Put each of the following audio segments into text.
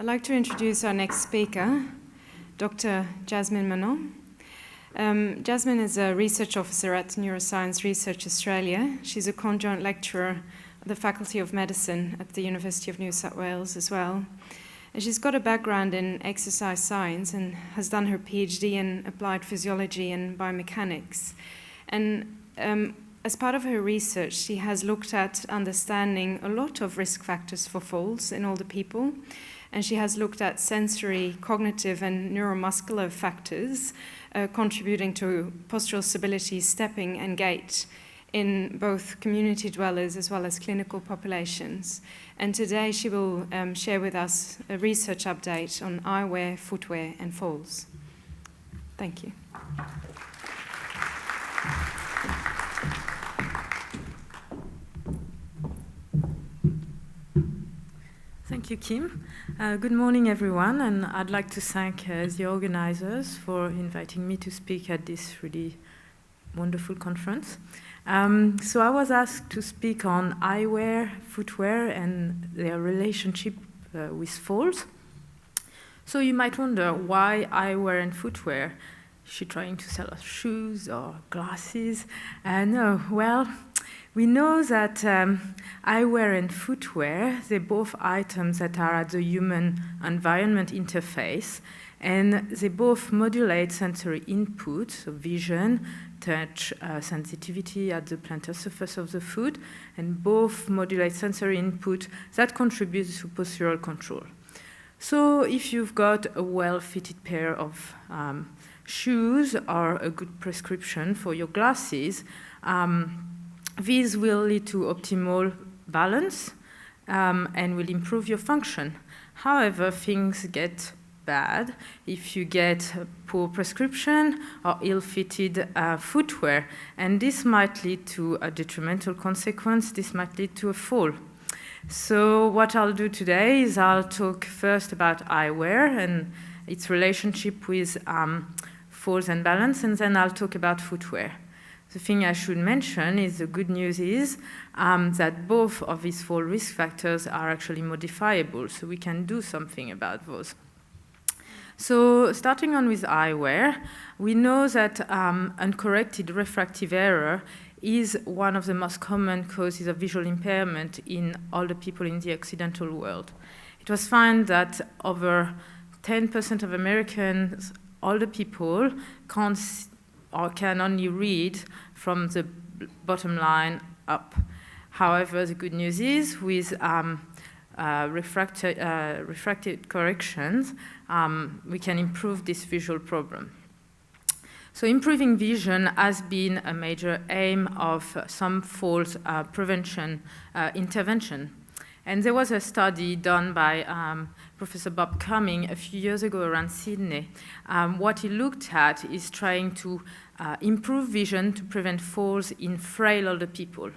I'd like to introduce our next speaker, Dr. Jasmine Menant. Jasmine is a research officer at Neuroscience Research Australia. She's a conjoint lecturer at the Faculty of Medicine at the University of New South Wales as well. And she's got a background in exercise science and has done her PhD in applied physiology and biomechanics. And as part of her research, she has looked at understanding a lot of risk factors for falls in older people. And she has looked at sensory, cognitive, and neuromuscular factors contributing to postural stability, stepping, and gait in both community dwellers as well as clinical populations. And today she will share with us a research update on eyewear, footwear, and falls. Thank you. Thank you, Kim. Good morning, everyone, and I'd like to thank the organizers for inviting me to speak at this really wonderful conference. So I was asked to speak on eyewear, footwear, and their relationship with falls. So you might wonder, why eyewear and footwear? Is she trying to sell us shoes or glasses? No, well, we know that eyewear and footwear, they're both items that are at the human environment interface, and they both modulate sensory input, so vision, touch, sensitivity at the plantar surface of the foot, and both modulate sensory input that contributes to postural control. So if you've got a well-fitted pair of shoes or a good prescription for your glasses, these will lead to optimal balance and will improve your function. However, things get bad if you get poor prescription or ill-fitted footwear, and this might lead to a detrimental consequence. This might lead to a fall. So what I'll do today is I'll talk first about eyewear and its relationship with falls and balance, and then I'll talk about footwear. The thing I should mention is the good news is that both of these fall risk factors are actually modifiable, so we can do something about those. So starting on with eyewear, we know that uncorrected refractive error is one of the most common causes of visual impairment in older people in the Occidental world. It was found that over 10% of Americans, older people, can only read from the bottom line up. However, the good news is with refracted corrections, we can improve this visual problem. So improving vision has been a major aim of some falls prevention intervention. And there was a study done by Professor Bob Cumming a few years ago around Sydney. What he looked at is trying to improve vision to prevent falls in frail older people.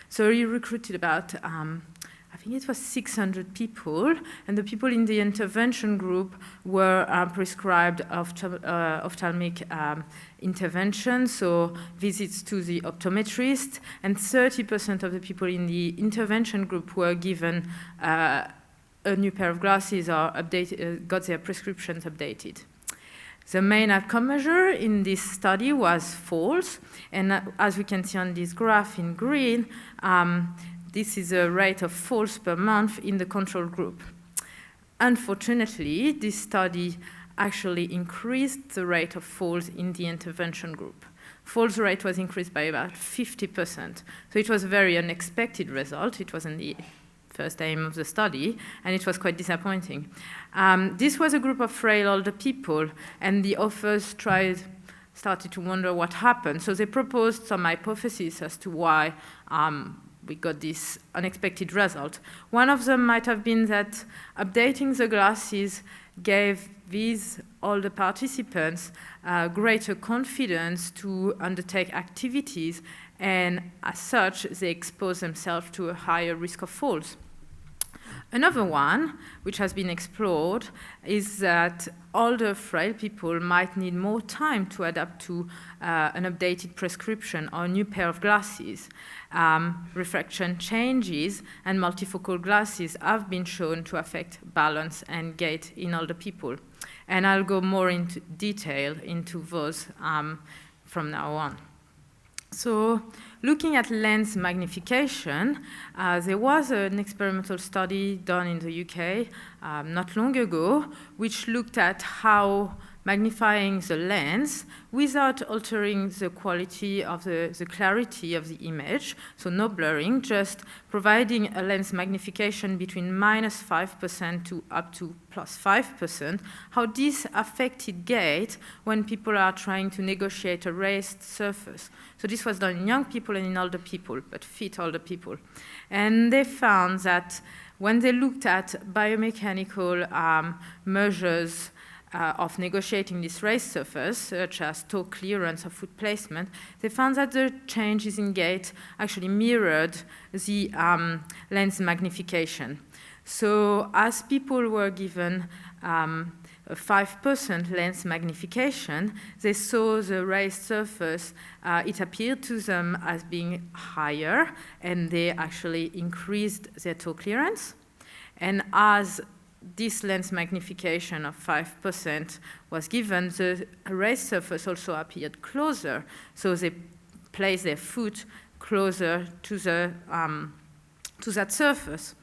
So he recruited about, I think it was 600 people, and the people in the intervention group were prescribed ophthalmic intervention, so visits to the optometrist, and 30% of the people in the intervention group were given a new pair of glasses or got their prescriptions updated. The main outcome measure in this study was falls, and as we can see on this graph in green, this is a rate of falls per month in the control group. Unfortunately, this study actually increased the rate of falls in the intervention group. Falls rate was increased by about 50%. So it was a very unexpected result. It wasn't the first aim of the study, and it was quite disappointing. This was a group of frail older people, and the authors started to wonder what happened. So they proposed some hypotheses as to why we got this unexpected result. One of them might have been that updating the glasses gave these older participants greater confidence to undertake activities, and as such, they exposed themselves to a higher risk of falls. Another one, which has been explored, is that older, frail people might need more time to adapt to an updated prescription or a new pair of glasses. Refraction changes and multifocal glasses have been shown to affect balance and gait in older people. And I'll go more into detail into those from now on. So, looking at lens magnification, there was an experimental study done in the UK not long ago, which looked at how magnifying the lens without altering the quality of the clarity of the image, so no blurring, just providing a lens magnification between -5% to up to +5%, how this affected gait when people are trying to negotiate a raised surface. So this was done in young people and in older people, but fit older people. And they found that when they looked at biomechanical measures of negotiating this raised surface, such as toe clearance or foot placement, they found that the changes in gait actually mirrored the lens magnification. So as people were given a 5% lens magnification, they saw the raised surface, it appeared to them as being higher, and they actually increased their toe clearance. And as this lens magnification of 5% was given, the raised surface also appeared closer, so they placed their foot closer to that surface.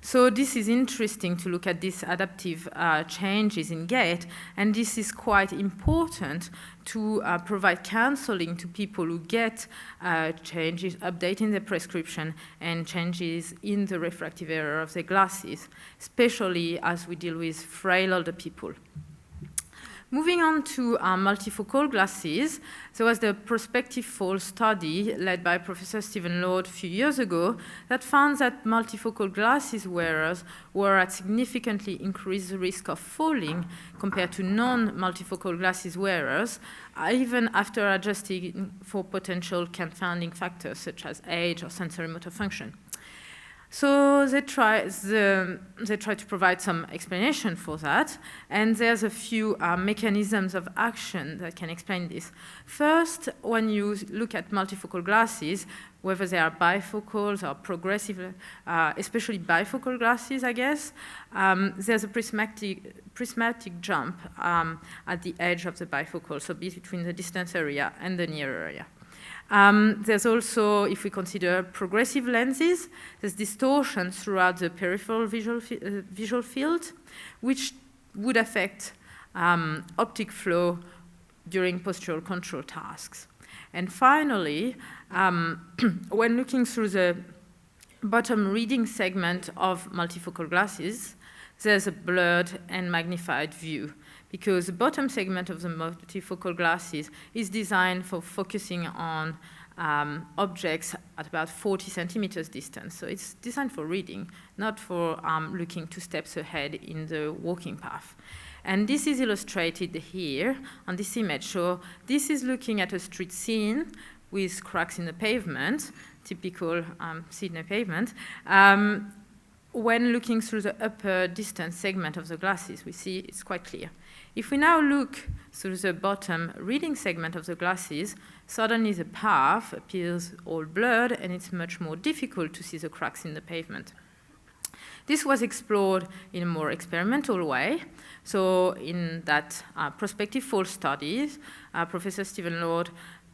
So this is interesting to look at these adaptive changes in gait, and this is quite important to provide counseling to people who get changes, updating their prescription and changes in the refractive error of their glasses, especially as we deal with frail older people. Moving on to multifocal glasses, there was the prospective fall study led by Professor Stephen Lord a few years ago that found that multifocal glasses wearers were at significantly increased risk of falling compared to non-multifocal glasses wearers, even after adjusting for potential confounding factors such as age or sensory motor function. So they try to provide some explanation for that, and there's a few mechanisms of action that can explain this. First, when you look at multifocal glasses, whether they are bifocals or progressive, especially bifocal glasses, I guess, there's a prismatic jump at the edge of the bifocal, so between the distance area and the near area. There's also, if we consider progressive lenses, there's distortion throughout the peripheral visual field, which would affect optic flow during postural control tasks. And finally, when looking through the bottom reading segment of multifocal glasses, there's a blurred and magnified view, because the bottom segment of the multifocal glasses is designed for focusing on objects at about 40 centimeters distance. So it's designed for reading, not for looking 2 steps ahead in the walking path. And this is illustrated here on this image. So this is looking at a street scene with cracks in the pavement, typical Sydney pavement. When looking through the upper distance segment of the glasses, we see it's quite clear. If we now look through the bottom reading segment of the glasses, suddenly the path appears all blurred, and it's much more difficult to see the cracks in the pavement. This was explored in a more experimental way. So in that prospective fall studies, Professor Stephen Lord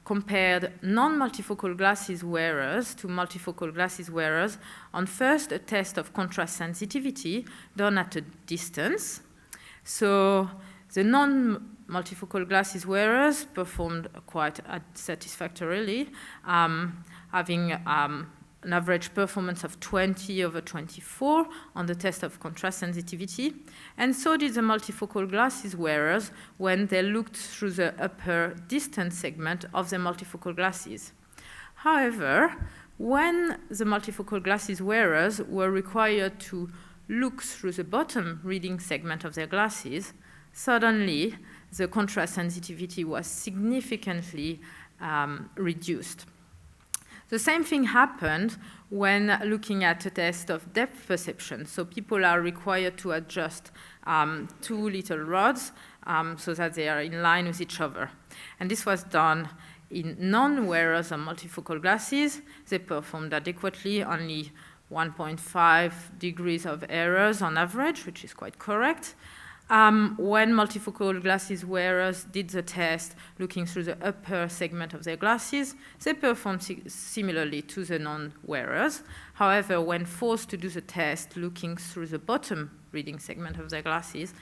compared non-multifocal glasses wearers to multifocal glasses wearers on first a test of contrast sensitivity done at a distance. So the non-multifocal glasses wearers performed quite satisfactorily, having an average performance of 20/24 on the test of contrast sensitivity, and so did the multifocal glasses wearers when they looked through the upper distance segment of the multifocal glasses. However, when the multifocal glasses wearers were required to look through the bottom reading segment of their glasses, suddenly the contrast sensitivity was significantly reduced. The same thing happened when looking at a test of depth perception. So people are required to adjust two little rods so that they are in line with each other. And this was done in non-wearers of multifocal glasses. They performed adequately, only 1.5 degrees of errors on average, which is quite correct. When multifocal glasses wearers did the test looking through the upper segment of their glasses, they performed similarly to the non-wearers. However, when forced to do the test looking through the bottom reading segment of their glasses,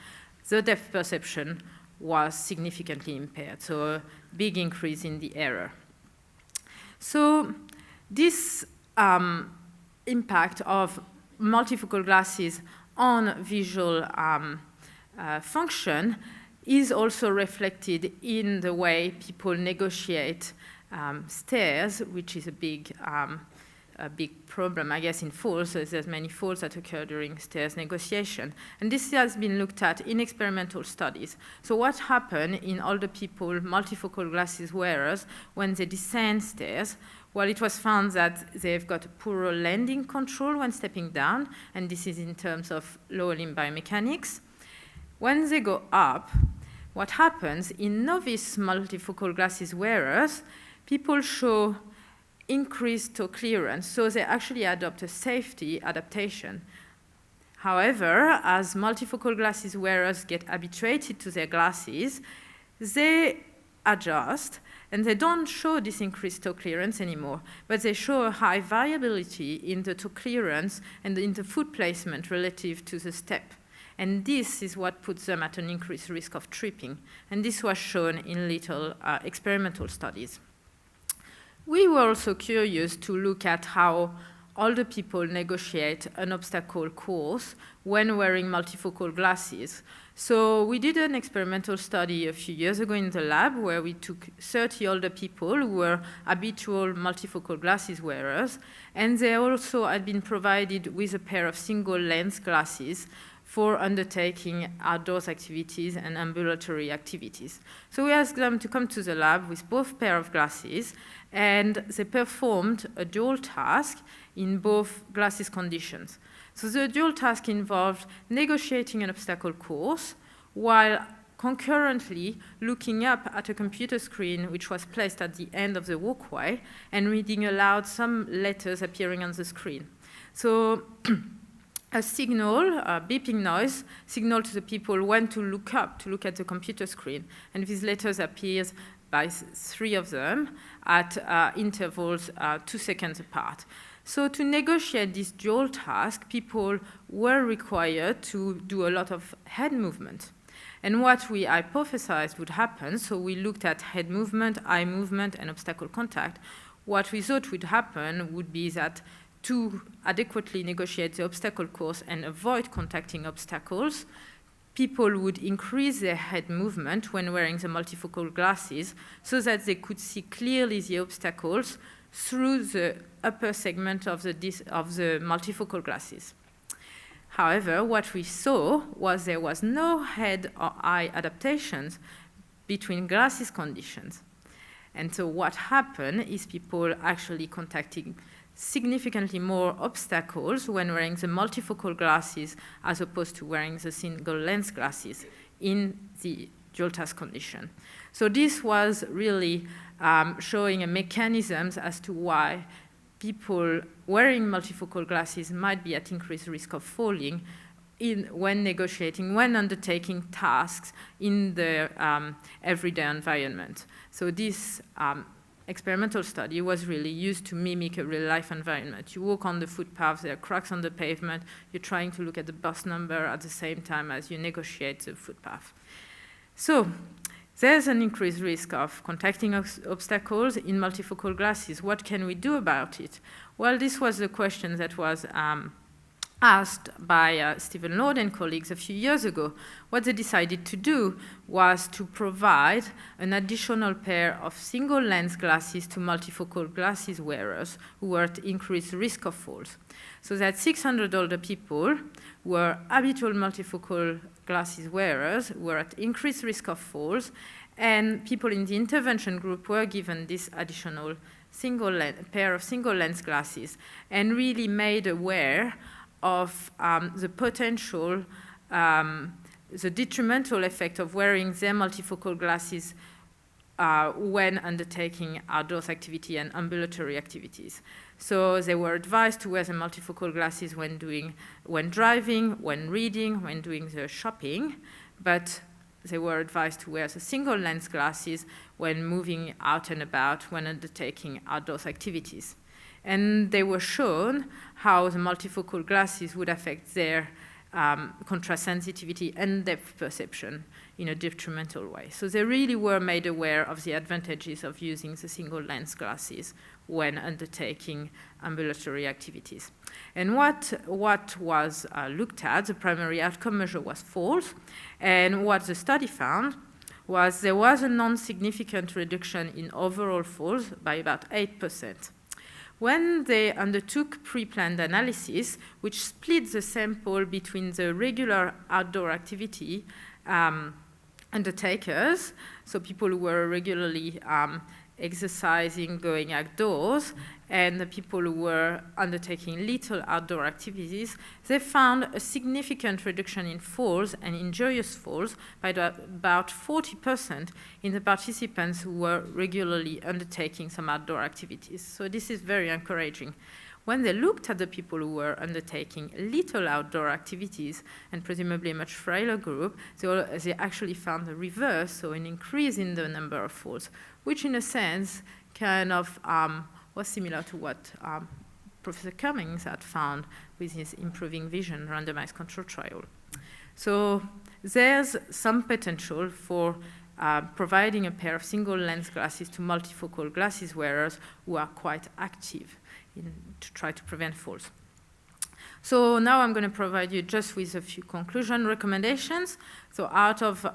the depth perception was significantly impaired, so a big increase in the error. So this impact of multifocal glasses on visual function is also reflected in the way people negotiate stairs, which is a big problem, I guess, in falls. There's many falls that occur during stairs negotiation. And this has been looked at in experimental studies. So what happened in older people, multifocal glasses wearers, when they descend stairs? Well, it was found that they've got a poorer landing control when stepping down, and this is in terms of lower limb biomechanics. When they go up, what happens in novice multifocal glasses wearers, people show increased toe clearance, so they actually adopt a safety adaptation. However, as multifocal glasses wearers get habituated to their glasses, they adjust, and they don't show this increased toe clearance anymore, but they show a high variability in the toe clearance and in the foot placement relative to the step. And this is what puts them at an increased risk of tripping. And this was shown in little experimental studies. We were also curious to look at how older people negotiate an obstacle course when wearing multifocal glasses. So we did an experimental study a few years ago in the lab where we took 30 older people who were habitual multifocal glasses wearers, and they also had been provided with a pair of single lens glasses for undertaking outdoors activities and ambulatory activities. So we asked them to come to the lab with both pair of glasses, and they performed a dual task in both glasses conditions. So the dual task involved negotiating an obstacle course while concurrently looking up at a computer screen which was placed at the end of the walkway and reading aloud some letters appearing on the screen. So a signal, a beeping noise, signaled to the people when to look up, to look at the computer screen. And these letters appears by 3 of them at intervals 2 seconds apart. So to negotiate this dual task, people were required to do a lot of head movement. And what we hypothesized would happen, so we looked at head movement, eye movement, and obstacle contact. What we thought would happen would be that to adequately negotiate the obstacle course and avoid contacting obstacles, people would increase their head movement when wearing the multifocal glasses so that they could see clearly the obstacles through the upper segment of the multifocal glasses. However, what we saw was there was no head or eye adaptations between glasses conditions. And so what happened is people actually contacting significantly more obstacles when wearing the multifocal glasses as opposed to wearing the single lens glasses in the dual task condition. So this was really showing a mechanism as to why people wearing multifocal glasses might be at increased risk of falling when negotiating, when undertaking tasks in the everyday environment. So this experimental study was really used to mimic a real-life environment. You walk on the footpath, there are cracks on the pavement, you're trying to look at the bus number at the same time as you negotiate the footpath. So there's an increased risk of contacting obstacles in multifocal glasses. What can we do about it? Well, this was the question that was asked by Stephen Lord and colleagues a few years ago. What they decided to do was to provide an additional pair of single lens glasses to multifocal glasses wearers who were at increased risk of falls. So that 600 older people were habitual multifocal glasses wearers were at increased risk of falls, and people in the intervention group were given this additional pair of single lens glasses and really made aware of the potential, the detrimental effect of wearing their multifocal glasses when undertaking outdoors activity and ambulatory activities. So they were advised to wear the multifocal glasses when driving, when reading, when doing the shopping, but they were advised to wear the single lens glasses when moving out and about, when undertaking outdoors activities. And they were shown how the multifocal glasses would affect their contrast sensitivity and depth perception in a detrimental way. So they really were made aware of the advantages of using the single lens glasses when undertaking ambulatory activities. And what was looked at, the primary outcome measure was falls, and what the study found was there was a non-significant reduction in overall falls by about 8%. When they undertook pre-planned analysis, which split the sample between the regular outdoor activity undertakers, so people who were regularly exercising, going outdoors, and the people who were undertaking little outdoor activities, they found a significant reduction in falls and injurious falls by about 40% in the participants who were regularly undertaking some outdoor activities. So this is very encouraging. When they looked at the people who were undertaking little outdoor activities, and presumably a much frailer group, they actually found the reverse, so an increase in the number of falls, which in a sense kind of was similar to what Professor Cummings had found with his improving vision randomized control trial. So there's some potential for providing a pair of single lens glasses to multifocal glasses wearers who are quite active to try to prevent falls. So now I'm going to provide you just with a few conclusion recommendations. So out of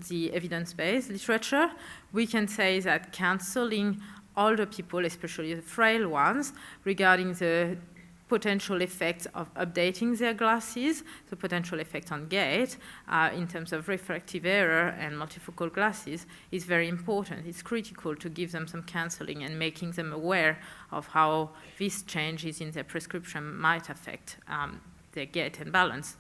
the evidence-based literature, we can say that counseling older people, especially the frail ones, regarding the potential effects of updating their glasses, the potential effect on gait in terms of refractive error and multifocal glasses is very important. It's critical to give them some counseling and making them aware of how these changes in their prescription might affect their gait and balance.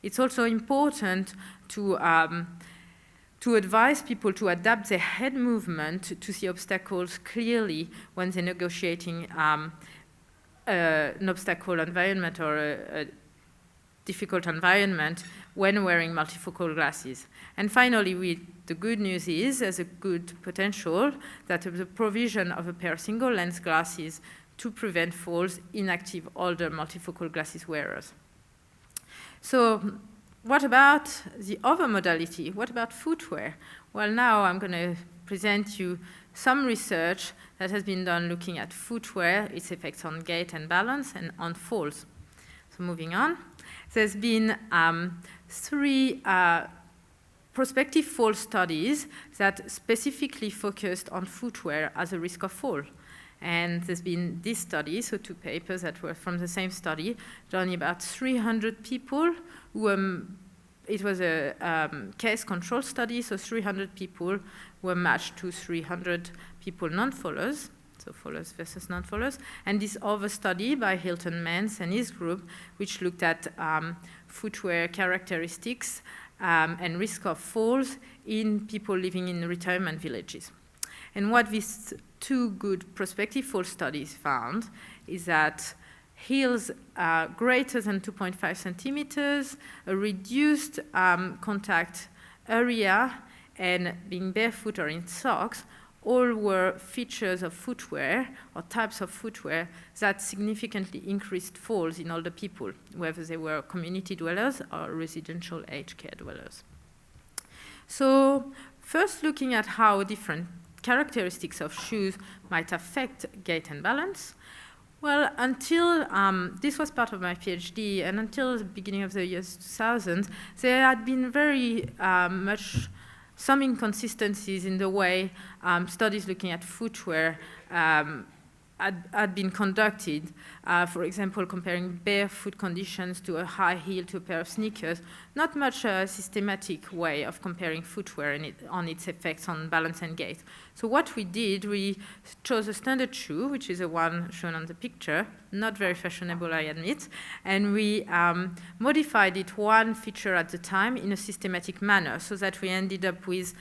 It's also important to advise people to adapt their head movement to see obstacles clearly when they're negotiating an obstacle environment or a difficult environment when wearing multifocal glasses. And finally, the good news is there's a good potential that the provision of a pair of single lens glasses to prevent falls in active older multifocal glasses wearers. So what about the other modality? What about footwear? Well, now I'm going to present you some research that has been done looking at footwear, its effects on gait and balance, and on falls. So moving on, there's been 3 prospective fall studies that specifically focused on footwear as a risk of fall. And there's been this study, so 2 papers that were from the same study, done about 300 people who it was a case control study, so 300 people were matched to 300 people non-followers, so followers versus non-followers, and this other study by Hilton Mans and his group, which looked at footwear characteristics and risk of falls in people living in retirement villages. And what these 2 good prospective fall studies found is that heels greater than 2.5 centimeters, a reduced contact area, and being barefoot or in socks, all were features of footwear or types of footwear that significantly increased falls in older people, whether they were community dwellers or residential aged care dwellers. So first looking at how different characteristics of shoes might affect gait and balance. Well, until this was part of my PhD, and until the beginning of the year 2000, there had been very much some inconsistencies in the way studies looking at footwear had been conducted, for example, comparing barefoot conditions to a high heel to a pair of sneakers, not much a systematic way of comparing footwear on its effects on balance and gait. So what we did, we chose a standard shoe, which is the one shown on the picture, not very fashionable, I admit, and we modified it one feature at a time in a systematic manner, so that we ended up with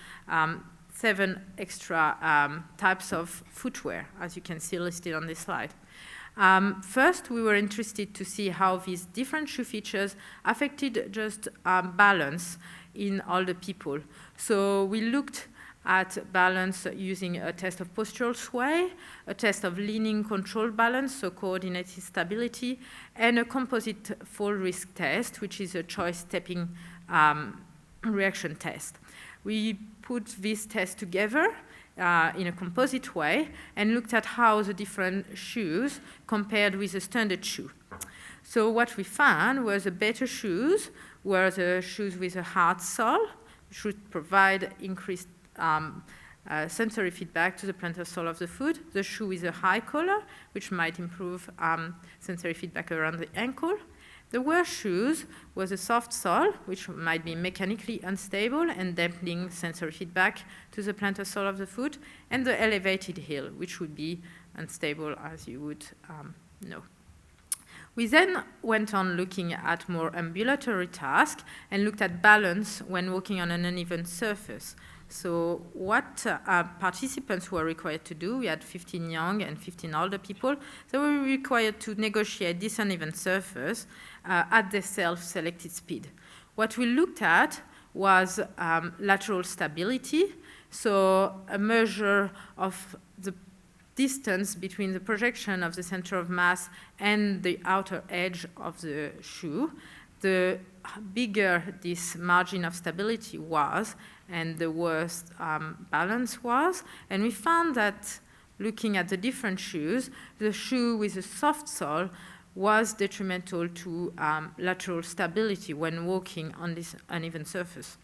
7 extra types of footwear, as you can see listed on this slide. First, we were interested to see how these different shoe features affected just balance in all the people. So we looked at balance using a test of postural sway, a test of leaning controlled balance, so coordinated stability, and a composite fall risk test, which is a choice stepping reaction test. We put these tests together in a composite way and looked at how the different shoes compared with the standard shoe. So what we found was the better shoes were the shoes with a hard sole, which would provide increased sensory feedback to the plantar sole of the foot, the shoe with a high collar, which might improve sensory feedback around the ankle. The worst shoes was a soft sole, which might be mechanically unstable and dampening sensory feedback to the plantar sole of the foot, and the elevated heel, which would be unstable, as you would know. We then went on looking at more ambulatory tasks and looked at balance when walking on an uneven surface. So what participants were required to do, we had 15 young and 15 older people, they were required to negotiate this uneven surface at their self-selected speed. What we looked at was lateral stability, so a measure of the distance between the projection of the center of mass and the outer edge of the shoe. The bigger this margin of stability was, and the worse balance was. And we found that looking at the different shoes, the shoe with a soft sole was detrimental to lateral stability when walking on this uneven surface.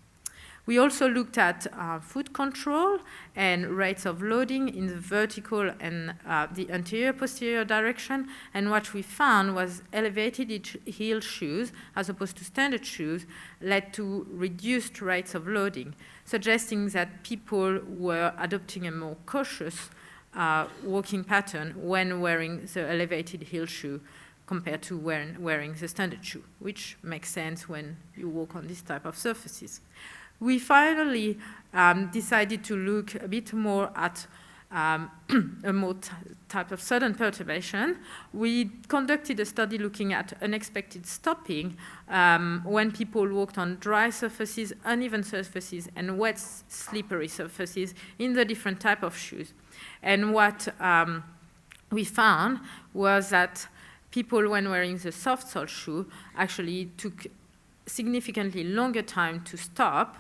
We also looked at foot control and rates of loading in the vertical and the anterior-posterior direction, and what we found was elevated heel shoes, as opposed to standard shoes, led to reduced rates of loading, suggesting that people were adopting a more cautious walking pattern when wearing the elevated heel shoe compared to wearing the standard shoe, which makes sense when you walk on this type of surfaces. We finally decided to look a bit more at a more type of sudden perturbation. We conducted a study looking at unexpected stopping when people walked on dry surfaces, uneven surfaces, and wet, slippery surfaces in the different type of shoes. And what we found was that people, when wearing the soft sole shoe, actually took significantly longer time to stop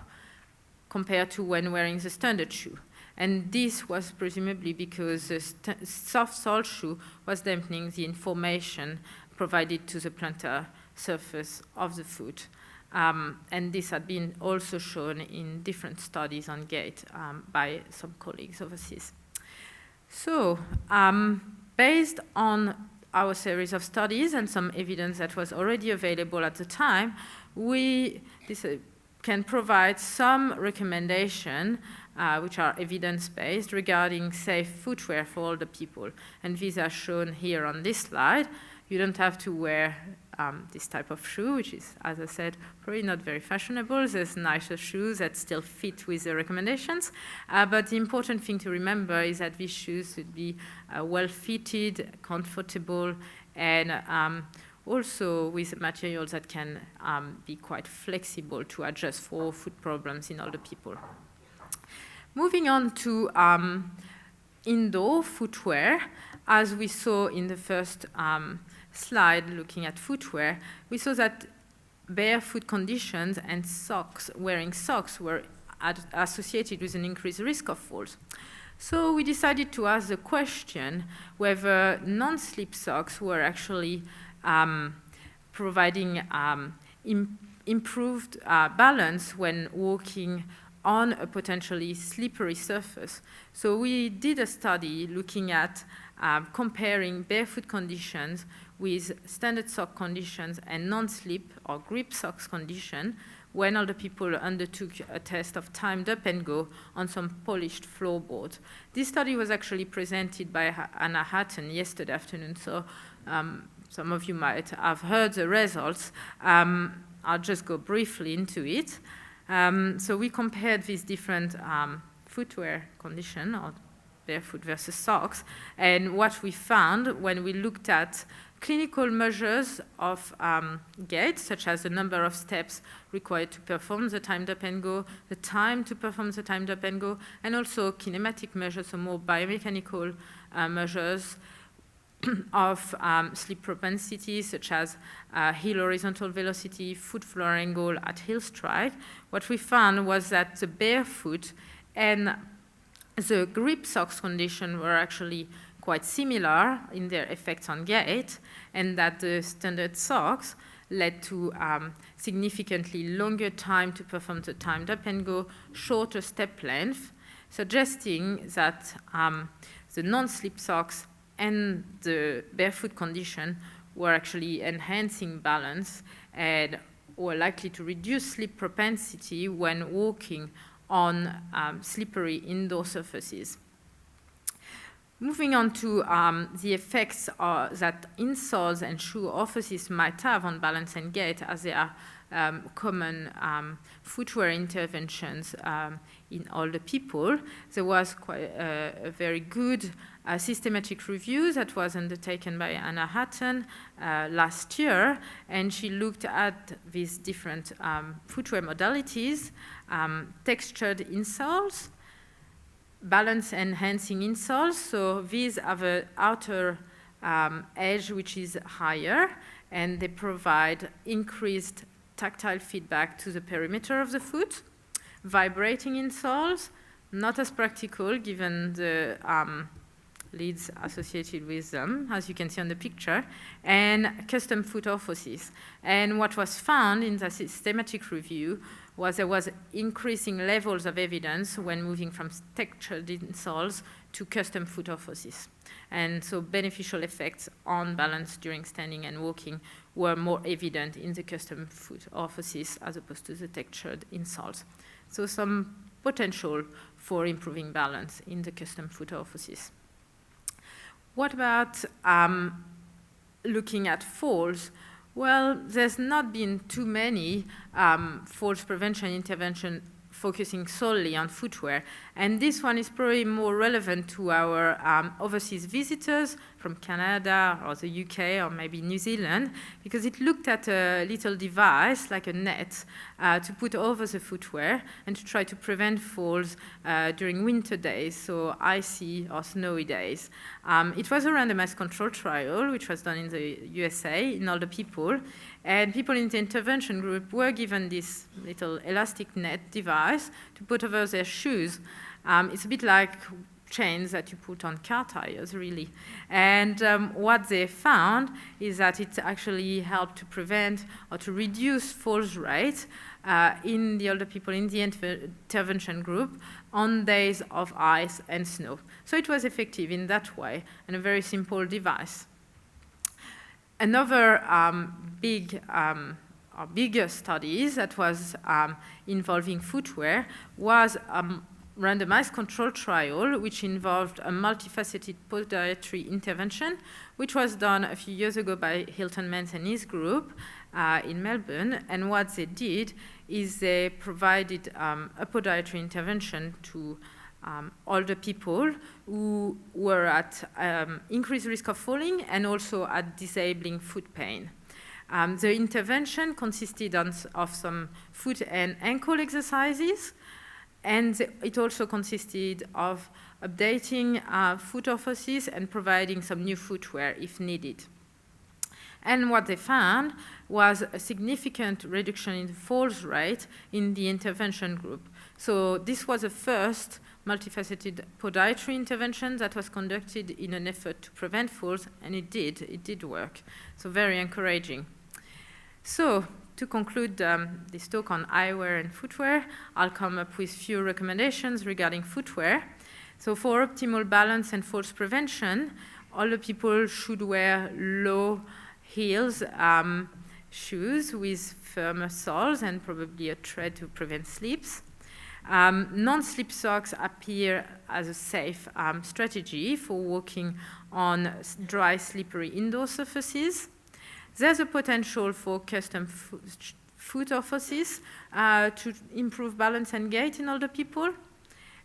compared to when wearing the standard shoe. And this was presumably because the soft sole shoe was dampening the information provided to the plantar surface of the foot. And this had been also shown in different studies on gait by some colleagues overseas. So, based on our series of studies and some evidence that was already available at the time, we can provide some recommendation which are evidence-based regarding safe footwear for older people. And these are shown here on this slide. You don't have to wear this type of shoe, which is, as I said, probably not very fashionable. There's nicer shoes that still fit with the recommendations. But the important thing to remember is that these shoes should be well-fitted, comfortable, and also with materials that can be quite flexible to adjust for foot problems in older people. Moving on to indoor footwear, as we saw in the first slide looking at footwear, we saw that barefoot conditions and wearing socks were associated with an increased risk of falls. So we decided to ask the question whether non-slip socks were actually providing improved balance when walking on a potentially slippery surface. So we did a study looking at comparing barefoot conditions with standard sock conditions and non-slip or grip socks condition when older people undertook a test of timed up and go on some polished floorboards. This study was actually presented by Anna Hatton yesterday afternoon, so some of you might have heard the results. I'll just go briefly into it. So we compared these different footwear condition, or barefoot versus socks, and what we found when we looked at clinical measures of gait, such as the number of steps required to perform the timed up and go, the time to perform the timed up and go, and also kinematic measures, so more biomechanical measures of slip propensity, such as heel horizontal velocity, foot floor angle at heel strike. What we found was that the barefoot and the grip socks condition were actually quite similar in their effects on gait, and that the standard socks led to significantly longer time to perform the timed up and go, shorter step length, suggesting that the non-slip socks and the barefoot condition were actually enhancing balance and were likely to reduce slip propensity when walking on slippery indoor surfaces. Moving on to the effects that insoles and shoe orthoses might have on balance and gait, as they are common footwear interventions in older people. There was quite a very good systematic review that was undertaken by Anna Hatton last year, and she looked at these different footwear modalities, textured insoles, balance enhancing insoles. So these have an outer edge which is higher, and they provide increased tactile feedback to the perimeter of the foot. Vibrating insoles, not as practical given the leads associated with them, as you can see on the picture, and custom foot orthoses. And what was found in the systematic review was there was increasing levels of evidence when moving from textured insoles to custom foot orthoses. And so beneficial effects on balance during standing and walking were more evident in the custom foot orthoses as opposed to the textured insoles. So some potential for improving balance in the custom foot orthoses. What about looking at falls? Well, there's not been too many falls prevention intervention focusing solely on footwear, and this one is probably more relevant to our overseas visitors from Canada or the UK or maybe New Zealand, because it looked at a little device like a net to put over the footwear and to try to prevent falls during winter days, so icy or snowy days. It was a randomized control trial which was done in the USA in older people, and people in the intervention group were given this little elastic net device to put over their shoes. It's a bit like chains that you put on car tires, really. And what they found is that it actually helped to prevent or to reduce falls rate in the older people in the intervention group on days of ice and snow. So it was effective in that way, and a very simple device. Another bigger studies that was involving footwear was randomized control trial, which involved a multifaceted podiatry intervention, which was done a few years ago by Hilton Mans and his group in Melbourne. And what they did is they provided a podiatry intervention to older people who were at increased risk of falling and also at disabling foot pain. The intervention consisted of some foot and ankle exercises, and it also consisted of updating foot orthoses and providing some new footwear if needed. And what they found was a significant reduction in the falls rate in the intervention group. So this was the first multifaceted podiatry intervention that was conducted in an effort to prevent falls, and it did work. So very encouraging. So to conclude this talk on eyewear and footwear, I'll come up with few recommendations regarding footwear. So for optimal balance and falls prevention, older people should wear low heels shoes with firmer soles and probably a tread to prevent slips. Non-slip socks appear as a safe strategy for walking on dry, slippery indoor surfaces. There's a potential for custom foot orthoses to improve balance and gait in older people.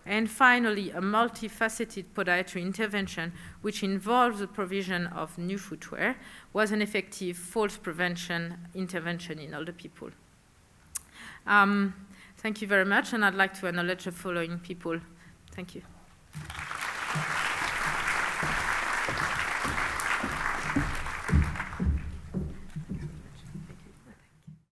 And finally, a multifaceted podiatry intervention, which involves the provision of new footwear, was an effective falls prevention intervention in older people. Thank you very much, and I'd like to acknowledge the following people. Thank you.